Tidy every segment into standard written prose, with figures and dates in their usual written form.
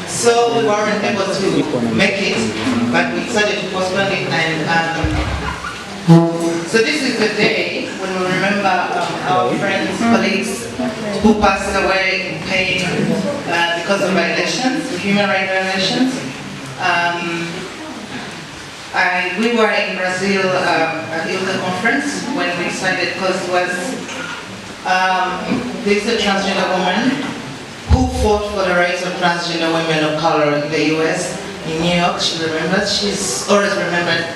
So we weren't able to make it, but we decided to postpone it, and so this is the day when we remember our friends, colleagues who passed away in pain because of violations, human rights violations. We were in Brazil at the conference when we decided, because it was there's a transgender woman who fought for the rights of transgender women of color in the US, in New York. She remembers, she's always remembered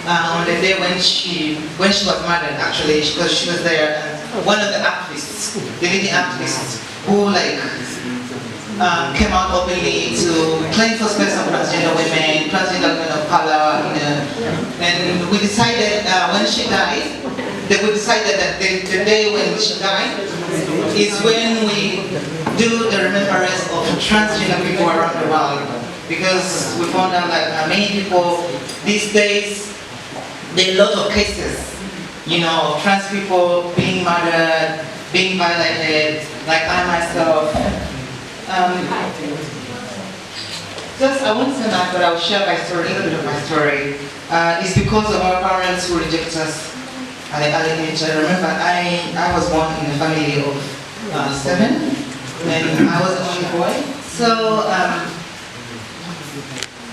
on the day when she was murdered, actually, because she was there. One of the activists, the leading activists, who came out openly to claim for space of transgender women of color, and we decided when she died, we decided that the day when she died is when we do the remembrance of transgender people around the world, because we found out that many people these days, there are a lot of cases, of trans people being murdered, being violated, like I myself. I won't say that, but I'll share my story, a little bit of my story. It's because of our parents who reject us at an early age. I remember I was born in a family of 7, and I was the only boy. So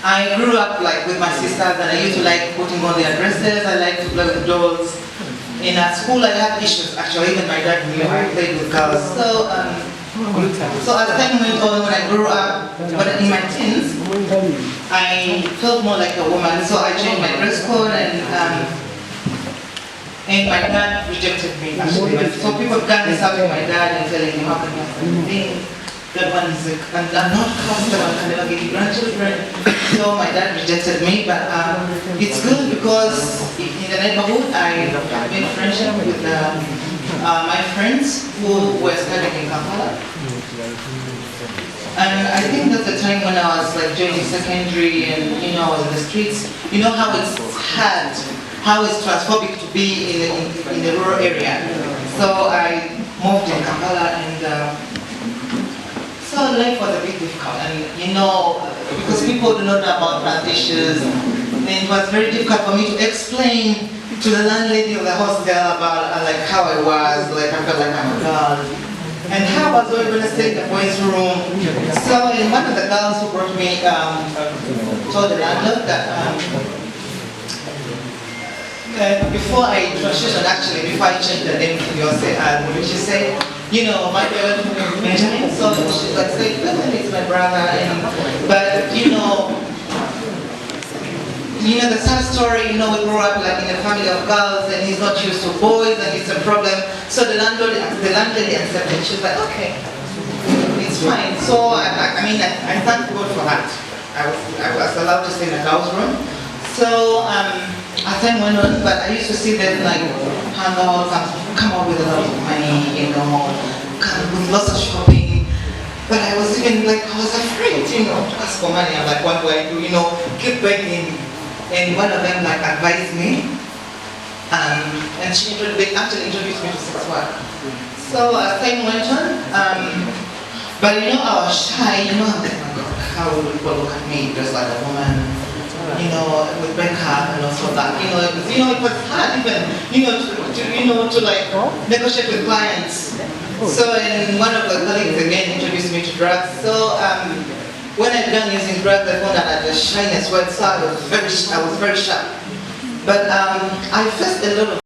I grew up with my sisters, and I used to like putting on their dresses. I like to play with dolls. In school, I had issues. Actually, even my dad knew I played with girls. So as time went on, when I grew up, but in my teens, I felt more like a woman. So I changed my dress code, and my dad rejected me. Actually, so people began insulting my dad and telling him how can you think that one is I'm not comfortable, I can never get grandchildren. So my dad rejected me, but it's good because in the neighborhood I made friendship with my friends who were studying in Kampala. And I think that's the time when I was joining secondary, and I was in the streets. You know how it's hard, how it's transphobic to be in the rural area. So I moved in Kampala, and so life was a bit difficult, and because people do not know about trans issues, then it was very difficult for me to explain to the landlady of the hostel about how I was, I felt like I'm a girl, and how I was always going to stay in the boys' room. So one of the girls who brought me told the landlord that before I transitioned, actually, before I changed the name to Beyonce TAD, she said, my favorite name is Benjamin, so she's like, it's my brother, but the sad story, we grew up in a family of girls, and he's not used to boys, and it's a problem. So the landlady accepted. She's like, okay, it's fine. So I thank God for that. I was allowed to stay in a girl's room. So as time went on, but I used to see them hang out, come out with a lot of money, come with lots of shopping. But I was even I was afraid, to ask for money. I'm like, what do I do? Keep begging. And one of them advised me, and they actually introduced me to sex work. So as time went on, but I was shy. I'm like, oh my God, how will people look at me dressed like a woman? With makeup and also that. It was hard even, to negotiate with clients. So and one of the colleagues again introduced me to drugs. So when I began using drugs, I found that I had the shyness word, so I was very shy. But I faced a lot of